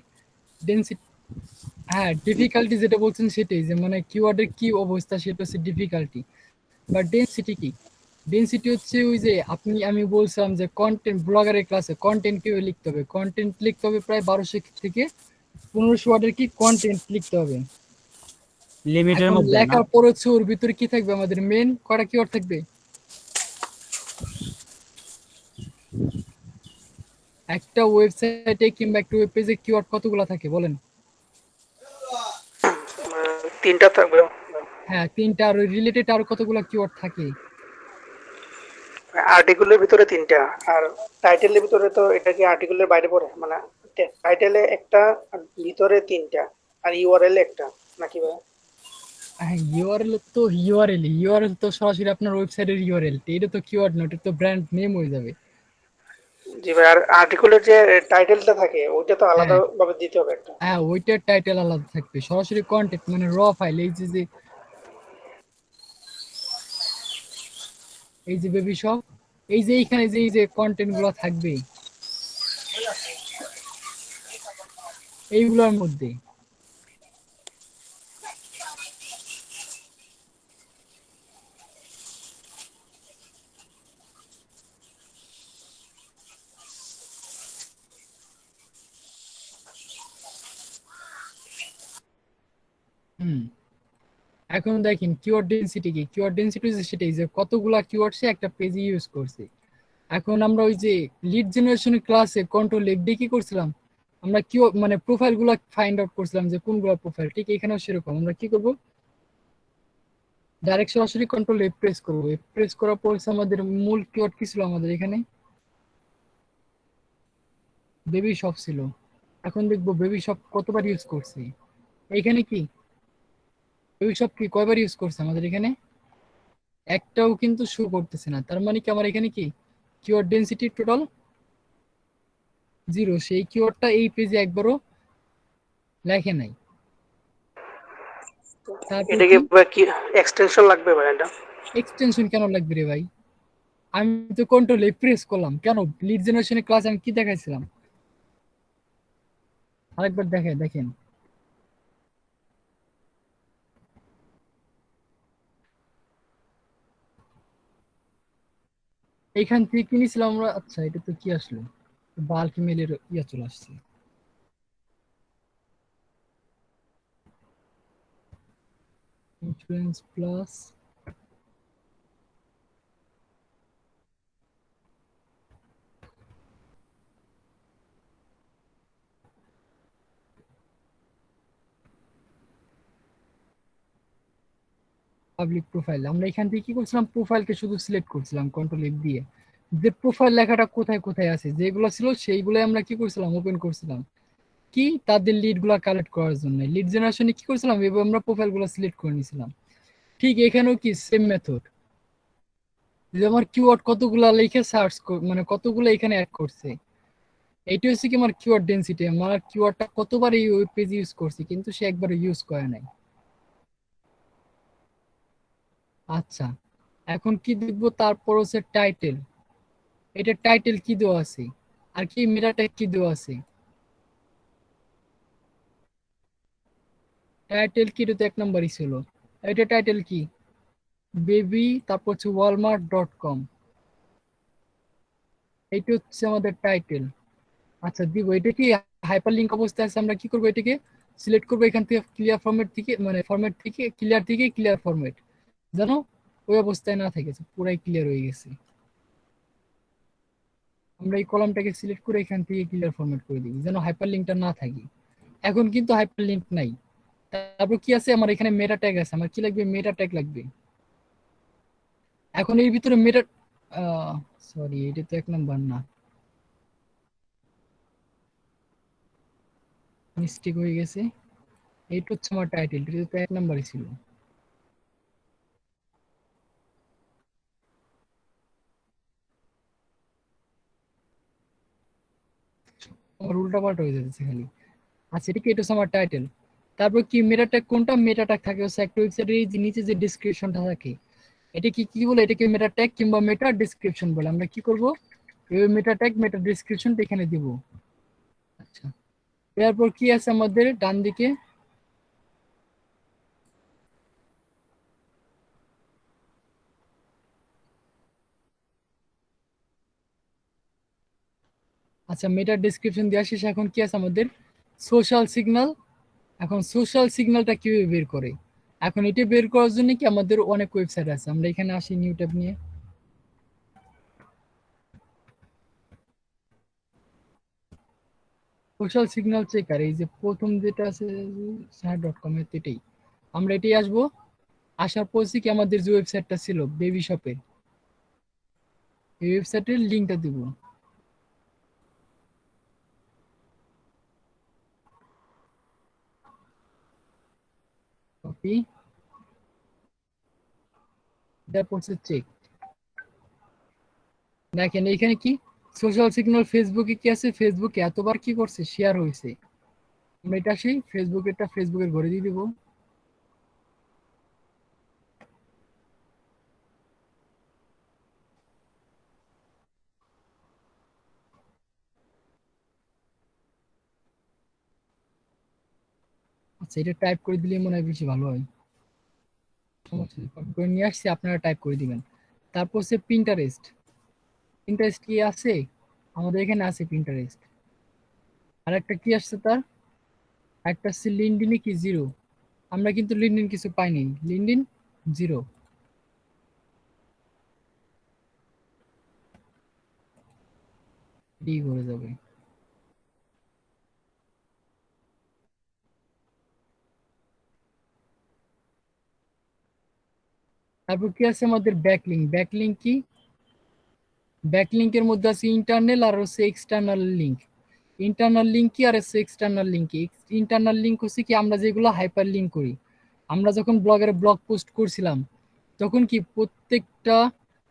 ডেনসিটি, হ্যাঁ ডিফিকাল্টি যেটা বলছেন সেটাই, যে মানে কিওয়ার্ডের কি অবস্থা সেটা হচ্ছে ডিফিকাল্টি। বা ডেনসিটি কি? ডেনসিটি হচ্ছে ওই যে আমি বলছিলাম যে কন্টেন্ট ব্লগারের ক্লাসে কন্টেন্ট কিভাবে লিখতে হবে। কন্টেন্ট লিখতে হবে প্রায় 1200 থেকে 1500 ওয়ার্ডের কি কন্টেন্ট লিখতে হবে। লিমিটের এখন মধ্যে না? লেখার পর হচ্ছে ওর ভিতরে কি থাকবে? আমাদের মেন কয়টা কিওয়ার্ড থাকবে? একটা ওয়েবসাইটে কিংবা একটা ওয়েব পেজে কিওয়ার্ড কতগুলো থাকে বলেন? 3টা থাকবে। হ্যাঁ 3টা। আর রিলেটেড আর কতগুলো কিওয়ার্ড থাকে? আর্টিকেলের ভিতরে 3টা, আর টাইটেলের ভিতরে তো এটা কি আর্টিকেলের বাইরে পড়ে? মানে টাইটেলে একটা, আর ভিতরে 3টা, আর ইউআরএল একটা, নাকি ভাই? হ্যাঁ ইউআরএল তো ইউআরএল তো সরাসরি আপনার ওয়েবসাইটের ইউআরএল, এটা তো কিওয়ার্ড না, এটা তো ব্র্যান্ড নেম হয়ে যাবে। জি ভাই, আর আর্টিকেলের যে টাইটেলটা থাকে ওইটা তো হ্যাঁ আলাদা ভাবে দিতে হবে একটা। হ্যাঁ ওইটার টাইটেল আলাদা থাকবে। সরাসরি কন্টেন্ট মানে র ফাইল, এই যে বেবি শপ, এই যে এইখানে যে এই যে কন্টেন্ট গুলো থাকবে এইগুলোর মধ্যে। হুম, এখন দেখেন কিওয়ার্ড ডেনসিটি কি? কিওয়ার্ড ডেনসিটি সেটাই যে কতগুলা কিওয়ার্ড সে একটা পেজে ইউজ করছে। এখন আমরা ওই যে লিড জেনারেশনের ক্লাসে কন্ট্রোল এফ দিয়ে কি করছিলাম? আমরা কি মানে প্রোফাইল গুলা ফাইন্ড আউট করছিলাম যে কোনগুলা প্রোফাইল। ঠিক এখানেও সেরকম আমরা কি করব? ডাইরেক্ট সরাসরি কন্ট্রোল এফ প্রেস করবো। এফ প্রেস করার পর আমাদের মূল কিওয়ার্ড কি ছিল? আমাদের এখানে বেবি শপ ছিল। এখন দেখবো বেবি শপ কতবার ইউজ করছি। এখানে কি বেবি শপ কি কয়বার ইউজ করছে আমাদের এখানে? একটাও কিন্তু শো করতেছে না। তার মানে কি আমার এখানে কি কিওয়ার্ড ডেনসিটি টোটাল 0। সেই কিওয়ার্ডটা এই পেজে একবারও লেখে নাই। তারপর এটা কি কি ভাই কি এক্সটেনশন লাগবে ভাই এটা? এক্সটেনশন কেন লাগবে রে ভাই? আমি তো কন্ট্রোল এফ প্রেস করলাম। কেন? লিড জেনারেশনের ক্লাস আমি কি দেখাইছিলাম? আরেকবার দেখেন। এইখান থেকে কিনেছিলাম আমরা। আচ্ছা এটা তো কি আসলো? বাল্ক মেলের ইয়ে চলে আসছে। Insurance plus public profile. আমরা এখান থেকে কি করছিলাম? প্রোফাইলকে শুধু সিলেক্ট করছিলাম কন্ট্রোল এফ দিয়ে। যে প্রোফাইল লেখাটা কোথায় কোথায় আছে যেগুলো ছিল সেইগুলো আমরা কি করছিলাম? ওপেন করছিলাম। কি তাদের লিড গুলা কালেক্ট করার জন্য লিড জেনারেশনে কি করছিলাম? এবার আমরা প্রোফাইল গুলো সিলেক্ট করে নিয়েছিলাম। ঠিক এখানেও কি সেম মেথড, যে আমার কিওয়ার্ড কতগুলা লিখে সার্চ মানে কতগুলো এখানে অ্যাড করছে। এইটা হচ্ছে কি আমার কিওয়ার্ড ডেনসিটি। আমার কিওয়ার্ডটা কতবার এই ওয়েব পেজ ইউজ করছি কিন্তু সে একবার ইউজ করে নাই। আচ্ছা এখন কি দেখবো, তারপর হচ্ছে টাইটেল। এটা টাইটেল কি দেওয়া আছে, আর কি মেটা ট্যাগ কি দেওয়া আছে। টাইটেল কি, এটা তো 1 নম্বরই ছিল। এটা টাইটেল কি, বেবি, তারপর হচ্ছে walmart.com, এইটা হচ্ছে আমাদের টাইটেল। আচ্ছা দিব, এটা কি হাইপার লিঙ্ক অবস্থায় আছে, আমরা কি করবো, এটাকে সিলেক্ট করবো এখান থেকে ক্লিয়ার ফরম্যাট থেকে, মানে ফরম্যাট থেকে ক্লিয়ার ফরম্যাট, জানো ওই অবস্থায় না থাকে, পুরাই ক্লিয়ার হয়ে গেছে। আমরা এই কলামটাকে সিলেক্ট করে এখান থেকে ক্লিয়ার ফরম্যাট করে দিই, যেন হাইপার লিঙ্কটা না থাকে। এখন কিন্তু হাইপার লিঙ্ক নাই। তারপর কি আছে, আমার এখানে মেটা ট্যাগ আছে, আমার কি লাগবে, মেটা ট্যাগ লাগবে। এখন এর ভিতরে মেটা, সরি এটা তো 1 নম্বর না, মিস্টেক হয়ে গেছে। এইটা হচ্ছে আমার টাইটেল, এটা তো 1 নম্বরই ছিল। আমার উল্টা পাল্টা হয়ে যাচ্ছে খালি। আচ্ছা এটা কি, এটা হচ্ছে আমার টাইটেল। তারপর কি মেটা ট্যাগ, কোনটা মেটা ট্যাগ থাকে হচ্ছে একটা ওয়েবসাইটের এই যে নিচে যে ডেসক্রিপশনটা থাকে, এটা কি কি বলে, এটাকে মেটা ট্যাগ কিংবা মেটা ডেসক্রিপশন বলে। আমরা কি করব, এই মেটা ট্যাগ মেটা ডেসক্রিপশনটা এখানে দিব। আচ্ছা এরপর কি আছে আমাদের ডান দিকে, আচ্ছা মেটা ডেসক্রিপশন দেওয়া শেষে এখন কি আছে আমাদের, সোশ্যাল সিগন্যাল। এখন সোশ্যাল সিগন্যালটা কিভাবে বের করে, এখন এটা বের করার জন্য কি আমাদের অনেক ওয়েবসাইট আছে। আমরা এখানে আসি নিউ ট্যাব নিয়ে, সোশ্যাল সিগন্যাল চেকার, এই যে প্রথম যেটা আছে snap.com এর, এটাই আমরা এটাই আসবো। আসার পর কি আমাদের যে ওয়েবসাইটটা ছিল বেবি শপের, এই ওয়েবসাইটের লিঙ্কটা দিব। কপি, তারপর চেক। দেখেন এখানে কি সোশ্যাল সিগন্যাল, ফেসবুকে কি আছে, ফেসবুকে এতবার কি করছে, শেয়ার হয়েছে। আমরা এটা সেই ফেসবুকের ঘরে দিয়ে দিব। আচ্ছা এটা টাইপ করে দিলে মনে হয় বেশি ভালো হয়। সমস্যা নেই, কপি করে নিয়ে আসছি, আপনারা টাইপ করে দিবেন। তারপর হচ্ছে পিন্টারেস্ট। পিন্টারেস্ট কি আছে, আমাদের এখানে আছে পিন্টারেস্ট। আর একটা কি আসছে তার, একটা হচ্ছে লিঙ্কডইনে কি জিরো, আমরা কিন্তু লিঙ্কডইন কিছু পাইনি, লিঙ্কডইন জিরো। ডি করে যাবে। তারপর কি আছে আমাদের ব্যাকলিঙ্ক। ব্যাকলিঙ্ক কি, ব্যাকলিঙ্কের মধ্যে আছে ইন্টারনাল আর হচ্ছে এক্সটার্নাল লিঙ্ক। ইন্টারনাল লিঙ্ক কি আর হচ্ছে এক্সটার্নাল লিঙ্ক কি, ইন্টারনাল লিঙ্ক হচ্ছে কি আমরা যেগুলো হাইপার লিঙ্ক করি। আমরা যখন ব্লগারে ব্লগ পোস্ট করছিলাম তখন কি প্রত্যেকটা,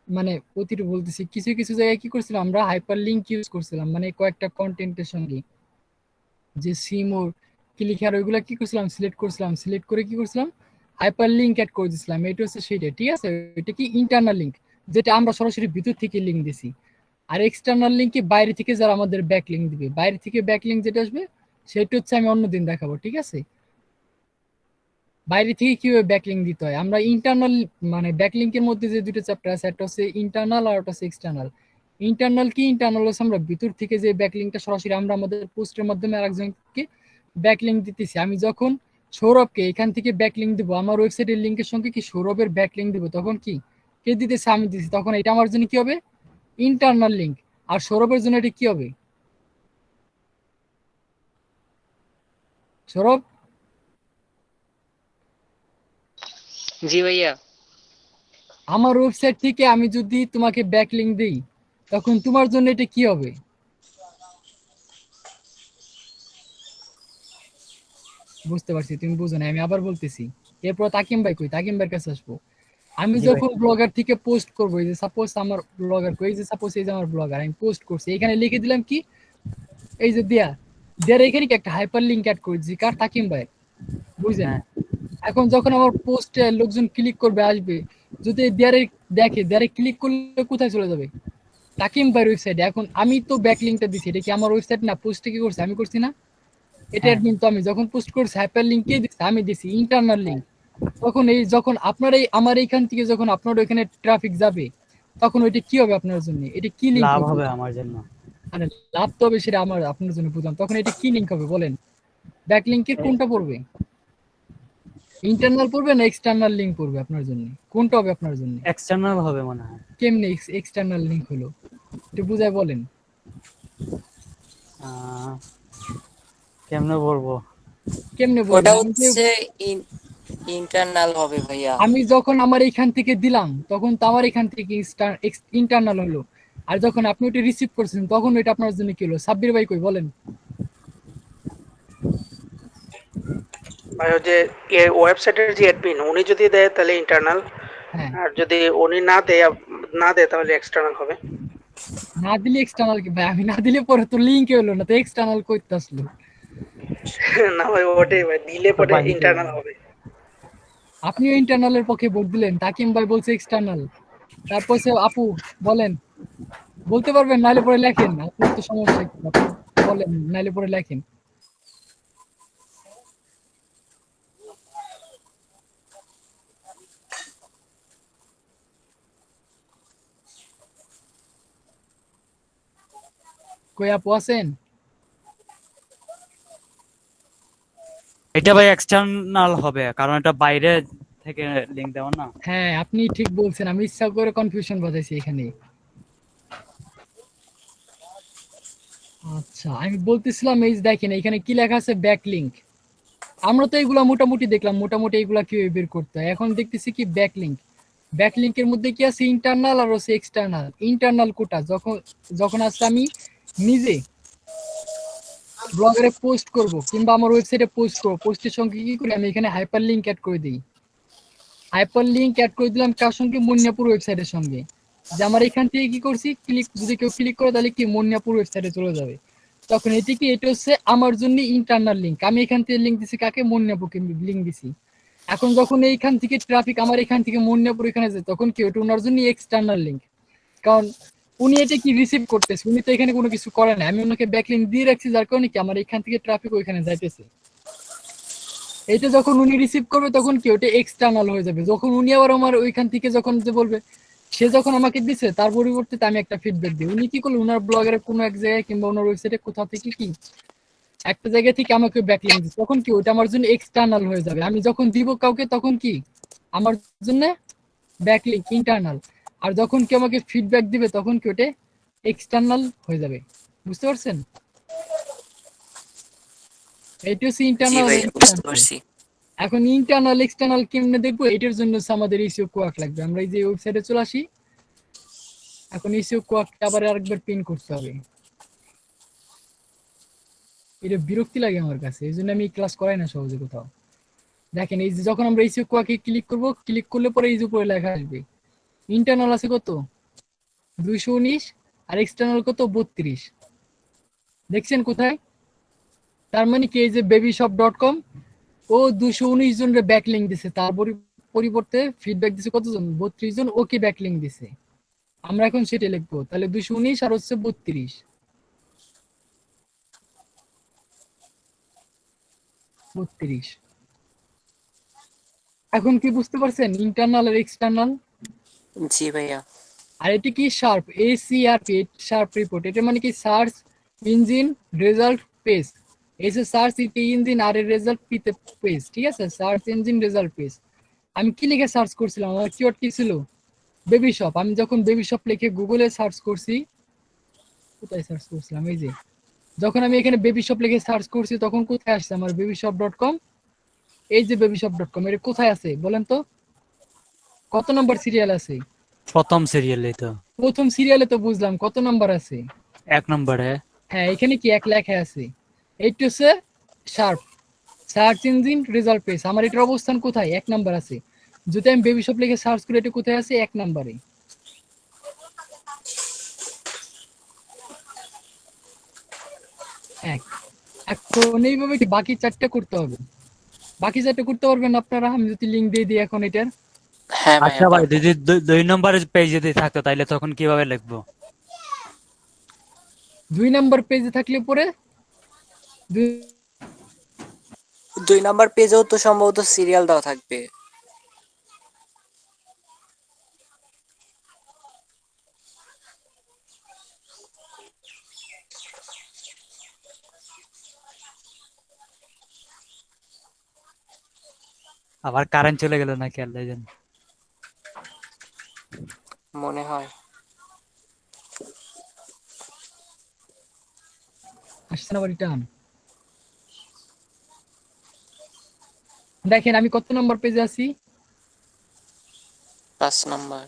মানে প্রতিটা বলতেছি, কিছু কিছু জায়গায় কি করছিলাম, আমরা হাইপার লিঙ্ক ইউজ করছিলাম, মানে কয়েকটা কন্টেন্টের সঙ্গে যে সিম ও ক্লিক আর ওইগুলা কি করছিলাম, সিলেক্ট করছিলাম, সিলেক্ট করে কি করছিলাম, হাইপার লিঙ্ক অ্যাড করে দিছিলাম। এটা হচ্ছে সেটা, ঠিক আছে। এটা কি ইন্টারনাল লিঙ্ক, যেটা আমরা সরাসরি ভিতর থেকে লিঙ্ক দিছি। আর এক্সটার্নাল লিঙ্কে বাইরে থেকে যারা আমাদের ব্যাক লিঙ্ক দিবে, বাইরে থেকে ব্যাক লিঙ্ক যেটা আসবে সেটা হচ্ছে আমি অন্যদিন দেখাবো, ঠিক আছে। বাইরে থেকে কিভাবে ব্যাকলিঙ্ক দিতে হয়, আমরা ইন্টারনাল, মানে ব্যাকলিঙ্কের মধ্যে যে দুটো চ্যাপ্টার আছে, একটা হচ্ছে ইন্টারনাল আর একটা হচ্ছে এক্সটার্নাল। ইন্টারনাল কি, ইন্টারনাল হচ্ছে আমরা ভিতর থেকে যে ব্যাকলিঙ্কটা সরাসরি আমরা আমাদের পোস্টের মাধ্যমে আরেকজনকে ব্যাকলিঙ্ক দিতেছি। আমি যখন সৌরভকে এখান থেকে ব্যাকলিঙ্ক দিব, আমার ওয়েবসাইটের লিঙ্কের সঙ্গে কি সৌরভের ব্যাকলিঙ্ক দিব, তখন কি কে দিতেছে, আমি দিতেছি, তখন এটা আমার জন্য কি হবে, ইন্টারনাল লিঙ্ক। আর সৌরভের জন্য এটা কি হবে, সৌরভ, জি ভাইয়া। আমার ওয়েবসাইট থেকে আমি যদি তোমাকে ব্যাকলিঙ্ক দিই তখন তোমার জন্য এটা কি হবে, বুঝতে পারছি তুমি বুঝো না, আমি আবার বলতেছি। এরপর তাকিম ভাই কই, তাকিম ভাইয়ের কাছে আসবো। আমি জি ভাই। যখন ব্লগার থেকে পোস্ট করবো, এই যে সাপোজ আমার ব্লগার কই, এই যে সাপোজ এই যে আমার ব্লগার, আমি পোস্ট করছি, এখানে লিখে দিলাম কি, এই যে দেয়ার এখানে কি একটা হাইপার লিঙ্ক অ্যাড করেছি, কার, তাকিম ভাই, বুঝলেন। হ্যাঁ এখন যখন আমার পোস্টে লোকজন ক্লিক করবে, আসবে, যদি দেয়ারের দেখে ডাইরেক্ট ক্লিক করলে কোথায় চলে যাবে? তাকিম ভাইয়ের ওয়েবসাইটে। এখন আমি তো ব্যাক লিঙ্কটা দিছি, এটা কি আমার ওয়েবসাইট না? পোস্টে কি করছে? আমি করছি না? এটা হ্যাঁ, অ্যাডমিন তো আমি যখন পোস্ট করছি হাইপার লিঙ্ক কে দিছি? আমি দিছি ইন্টারনাল লিঙ্ক। তখন এই যখন আপনার এই আমার এইখান থেকে যখন আপনার ওইখানে ট্রাফিক যাবে তখন ওইটা কি হবে আপনার জন্য? এটা কি লিঙ্ক লাভ হবে? হবে আমার জন্য। মানে লাভ তো হবে সেটা আমার আপনার জন্য বুঝলাম, তখন এটা কি লিঙ্ক হবে বলেন? ব্যাক লিঙ্কের কোনটা পড়বে? ইন্টারনাল পড়বে না এক্সটার্নাল লিঙ্ক পড়বে আপনার জন্য? কোনটা হবে আপনার জন্য? এক্সটার্নাল হবে মনে হয়। কেমনে এক্সটার্নাল লিঙ্ক হলো একটু বুঝায় বলেন। আহ, কেমনে বলবো? কেমনে ওটা বলবেন? হচ্ছে ইন্টারনাল হবে ভাইয়া। আমি যখন আমার এইখান থেকে দিলাম তখন তো আমার এখান থেকে ইন্টারনাল হলো, আর যখন আপনি ওটা রিসিভ করছেন তখন ওইটা আপনার জন্য কি হলো? সাব্বির ভাই কই বলেন? ভাই ওই যে ওয়েবসাইটের যে অ্যাডমিন উনি যদি দেয় তাহলে ইন্টারনাল, হ্যাঁ, আর যদি উনি না দেয় তাহলে এক্সটার্নাল হবে। না দিলে এক্সটার্নাল কি ভাই? আমি না দিলে পরে তো লিঙ্ক হলো না, তো এক্সটার্নাল করতে আসলো। না ভাই ওটাই ভাই, দিলে তো পরে বাহিরে ইন্টারনাল হবে। আপনিও ইন্টারনালের পক্ষে ভোট দিলেন, তাকিম ভাই বলছে এক্সটার্নাল। তারপর সে আপু বলেন, বলতে পারবেন নাইলে পরে লেখেন, আপনার তো সমস্যা কি? আপনি বলেন নাইলে পরে লেখেন। কই আপু আছেন? এটা ভাই এক্সটার্নাল হবে, কারণ এটা বাইরে থেকে লিংক দেওয়া না। হ্যাঁ আপনি ঠিক বলছেন, আমি ইচ্ছা করে কনফিউশন বাজাইছি এখানে। আচ্ছা আমি বলতেছিলাম এই যে দেখেন এখানে কি লেখা আছে, ব্যাক লিঙ্ক। আমরা তো এগুলা মোটামুটি দেখলাম, মোটামুটি এগুলা কিভাবে বের করতে হয়। এখন দেখতেছি কি ব্যাক লিঙ্ক। ব্যাক লিঙ্কের মধ্যে কি আছে? ইন্টারনাল আর হচ্ছে এক্সটার্নাল। ইন্টারনাল কোটা যখন যখন আছে আমি নিজে ব্লগারে পোস্ট করব কিংবা আমার ওয়েবসাইটে পোস্ট করব, পোস্টের সঙ্গে কি করি আমি এখানে হাইপার লিঙ্ক অ্যাড করে দিই। হাইপার লিঙ্ক অ্যাড করে দিলাম কার সঙ্গে? মুন্নাপুর ওয়েবসাইটের সঙ্গে। যে আমার এখান থেকে কি করছি, ক্লিক যদি কেউ ক্লিক করে তাহলে কি মুন্নাপুর ওয়েবসাইটে চলে যাবে। তখন এটি কি, এটা হচ্ছে আমার জন্য ইন্টারনাল লিঙ্ক। আমি এখান থেকে লিঙ্ক দিছি কাকে? মুন্নাপুরকে লিঙ্ক দিছি। এখন যখন এইখান থেকে ট্রাফিক আমার এখান থেকে মুন্নাপুর এখানে যায় তখন কি ওটা ওনার জন্য এক্সটার্নাল লিঙ্ক। কারণ উনি এটা কি রিসিভ করতেছে, উনি তো এখানে কোনো কিছু করে না, আমি ওনাকে ব্যাকলিঙ্ক দিয়ে রাখছি যার কারণে কি আমার এখান থেকে ট্রাফিক ওইখানে যাইতেছে। এটা যখন উনি রিসিভ করবে তখন কি ওটা এক্সটার্নাল হয়ে যাবে। যখন উনি আবার আমার ওইখান থেকে যখন যে বলবে, সে যখন আমাকে দিছে তার পরিবর্তে আমি একটা ফিডব্যাক দিই, উনি কি করলো ওনার ব্লগের কোনো এক জায়গায় কিংবা ওনার ওয়েবসাইটে কোথাও থেকে কি একটা জায়গা থেকে আমাকে ব্যাকলিঙ্ক দিচ্ছে, তখন কি ওটা আমার জন্য এক্সটার্নাল হয়ে যাবে। আমি যখন দিব কাউকে তখন কি আমার জন্য ব্যাকলিঙ্ক ইন্টারনাল, আর যখন কেউ আমাকে ফিডব্যাক দিবে তখন কি ওটা এক্সটার্নাল হয়ে যাবে। বুঝতে পারছেন? এটা হচ্ছে জি ইন্টারনাল আর ভাইয়া বুঝতে এক্সটার্নাল। পারছি। এখন ইন্টারনাল এক্সটার্নাল কেমনে দেখবো? এটার জন্য হচ্ছে আমাদের ইসিও কোয়াক লাগবে। আমরা এই যে ওয়েবসাইটে চলে আসি, এখন ইসিও কোয়াকটা আবার আরেকবার পিন করতে হবে। এটা বিরক্তি লাগে আমার কাছে, এই জন্য আমি ক্লাস করাই না সহজে কোথাও। দেখেন এই যে যখন আমরা ইসিও কোয়াকে ক্লিক করব, ক্লিক করলে পরে এই যে উপরে লেখা আসবে ইন্টারনাল আছে কত 219 আর এক্সটার্নাল কত 32। দেখছেন কোথায়? তার মানে কি এই যে babyshop.com ও 219 জনের ব্যাকলিঙ্ক দিছে, তার পরিবর্তে ফিডব্যাক দিছে কতজন? 32 জন ওকে ব্যাকলিঙ্ক দিছে। আমরা এখন সেটা লিখবো, তাহলে 219 আর হচ্ছে 32। এখন কি বুঝতে পারছেন ইন্টারনাল আর এক্সটার্নাল? জি ভাইয়া। আর এটি কি শার্প ACRP, শার্প রিপোর্ট। এটা মানে কি সার্চ ইঞ্জিন রেজাল্ট পেজ। এই যে সার্চ ইঞ্জিন আর এর রেজাল্ট পেজ, ঠিক আছে? Search engine result page. আমি কি লিখে সার্চ করছিলাম? আমার কিওয়ার্ড কি ছিল? Baby shop. আমি যখন বেবি শপ লিখে গুগলে সার্চ করছি, কোথায় সার্চ করছিলাম? এই যে যখন আমি এখানে বেবি শপ লিখে সার্চ করছি তখন কোথায় আসছে আমার? babyshop.com। এই যে babyshop.com, এটা কোথায় আছে বলেন তো? কত নম্বর সিরিয়াল আছে? প্রথম সিরিয়ালে তো প্রথম সিরিয়ালে তো বুঝলাম, কত নম্বর আছে? 1 নম্বরে। হ্যাঁ এখানে কি এক লেখা আছে? এইটা হচ্ছে sharp search engine result page. আমার এটার অবস্থান কোথায়? 1 নাম্বার আছে। যদি আমি বেবি শপ লিখে সার্চ করি এটা কোথায় আছে? 1 নাম্বারে। এক। এখন এইভাবে কি বাকি 4টা করতে হবে? বাকি 4টা করতে পারবেন আপনারা? আমি যদি লিংক দিয়ে দিই এখন এটার। হ্যাঁ ভাইয়া আচ্ছা ভাই, পারবো। যদি 2 নম্বরের পেজ যদি থাকতো তাইলে তখন কিভাবে লিখবো? 2 নাম্বার পেজে থাকলে পরে দুই 2 নাম্বার পেজেও তো সম্ভবত সিরিয়াল দেওয়া থাকবে। আবার কারেন্ট চলে গেল নাকি আল্লাহ জানে। মনে হয়। আসছে না বাড়ি টান। দেখেন আমি কত নাম্বার পেজে আছি। 5 নাম্বার।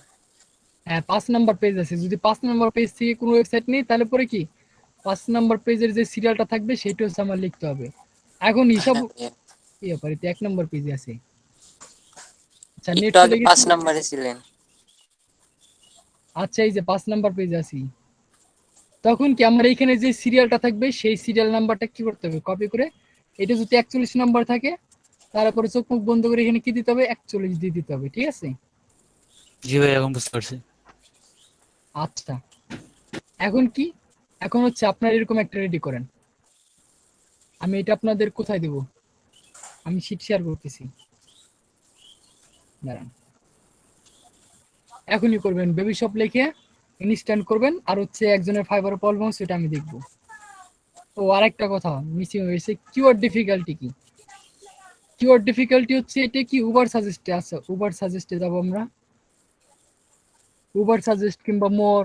হ্যাঁ 5 নাম্বার পেজ আছে। যদি 5 নাম্বার পেজ থেকে কোনো ওয়েবসাইট নেই তাহলে পরে কি 5 নাম্বার পেজের যে সিরিয়ালটা থাকবে সেটা হচ্ছে আমার লিখতে হবে। এখন হিসাব হ্যাঁ ভাইয়া। কি ব্যাপারে 1 নাম্বার পেজে আছে। আচ্ছা নেট একটু চলে আগে গেছে। 5 নাম্বারে ছিলেন। আচ্ছা এই যে 5 নাম্বার পেজে আছি। তখন কি আমার এইখানে যে সিরিয়ালটা থাকবে সেই সিরিয়াল নাম্বারটা কি করতে হবে কপি করে এটা যদি 41 নাম্বার থাকে তারপরে চোখ মুখ বন্ধ করে এখানে কি দিতে হবে 41 দিয়ে দিতে হবে, ঠিক আছে। জি ভাই, এখন বুঝতে পারছি। আচ্ছা এখন কি এখন হচ্ছে আপনার এরকম একটা রেডি করেন। আমি এটা আপনাদের কোথায় দেব, আমি শিট শেয়ার করতেছি, দাঁড়ান। এখনই করবেন বেবি শপ লিখে ইনস্ট্যান্ট করবেন আর হচ্ছে একজনের ফাইবার প্রবলেম সেটা আমি দেখবো। ও আরেকটা কথা মিসিং হয়েছে, কিওয়ার্ড ডিফিকাল্টি কি? কিওয়ার্ড ডিফিকাল্টি হচ্ছে এটা কি উবার সাজেস্টে আছে, উবার সাজেস্টে যাব আমরা। উবার সাজেস্ট কিংবা মোর,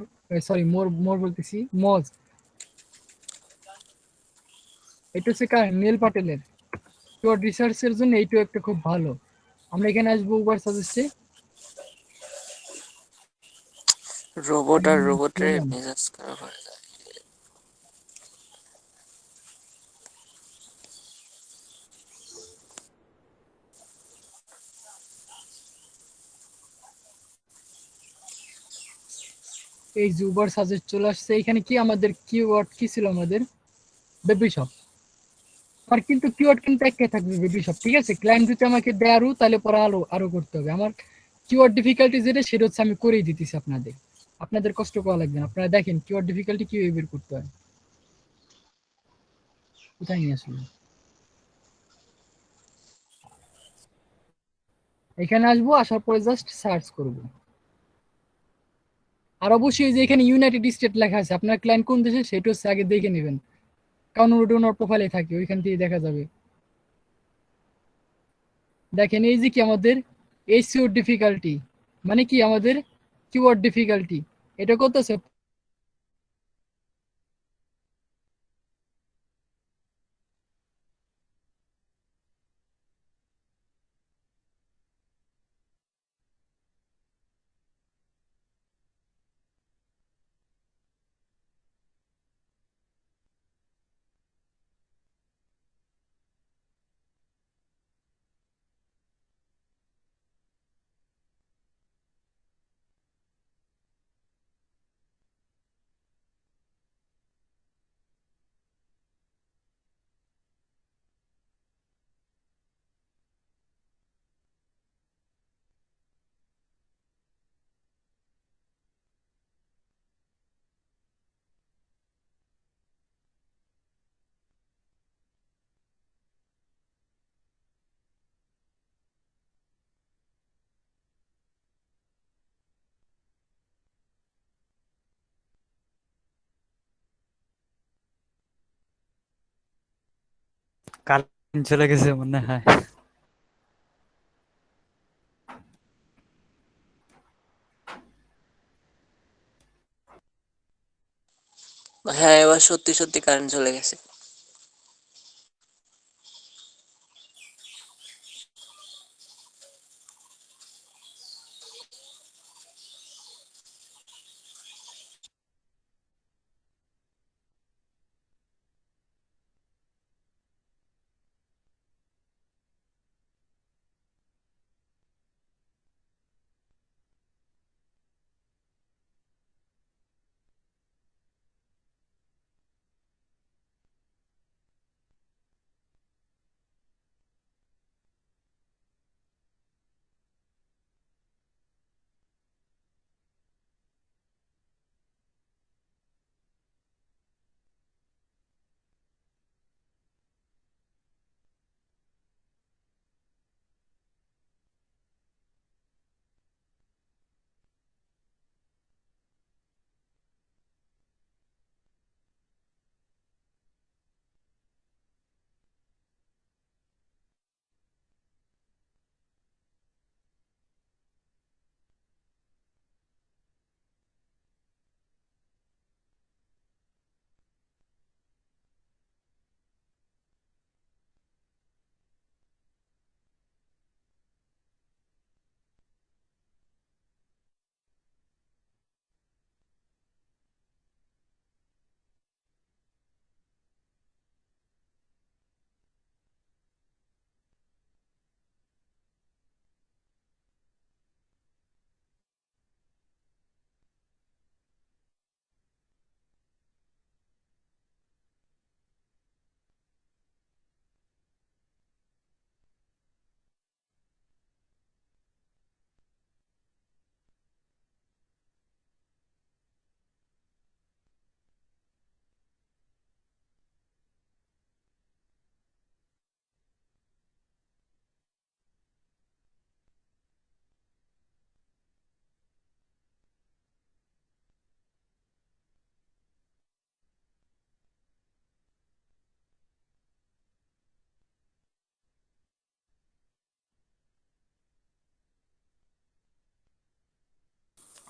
সরি মোর মোর বলতেছি মজ, এটা হচ্ছে কার নীল পাটেলের কিওয়ার্ড রিসার্চের জন্য এইটাও একটা খুব ভালো। আমরা এখানে আসবো উবার সাজেস্টে। রোবট আর রোবটের মেজাজ খারাপ হয়ে যায়। এই যে উবার সাজেস্ট চলে আসছে। এখানে কি আমাদের কিওয়ার্ড কি ছিল আমাদের বেবি শপ। আমার কিন্তু কিওয়ার্ড কিন্তু একটাই থাকবে বেবি শপ, ঠিক আছে। ক্লায়েন্ট যদি আমাকে দেয় আরো তাহলে পরে আরো আরো করতে হবে। আমার কিওয়ার্ড ডিফিকাল্টি যেটা সেটা হচ্ছে আমি করেই দিতেছি আপনাদের, আপনাদের কষ্ট করা লাগবে না। আপনারা দেখেন কিওয়ার্ড ডিফিকাল্টি কিভাবে বের করতে হয়, কোথায় নিয়ে আসলে। এখানে আসবো, আসার পরে জাস্ট সার্চ করব। আর অবশ্যই যে এখানে ইউনাইটেড স্টেট লেখা আছে আপনার ক্লায়েন্ট কোন দেশে সেটা হচ্ছে আগে দেখে নেবেন, কারণ ওটা ওনার প্রোফাইলে থাকে ওইখান থেকে দেখা যাবে। দেখেন এই যে কি আমাদের এসইও ডিফিকাল্টি মানে কি আমাদের কিওয়ার্ড ডিফিকাল্টি এটা কত আছে। কারেন্ট চলে গেছে মনে হয়। হ্যাঁ এবার সত্যি সত্যি কারেন্ট চলে গেছে।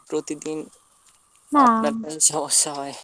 প্রতিদিন না আপনার সমস্যা হয়?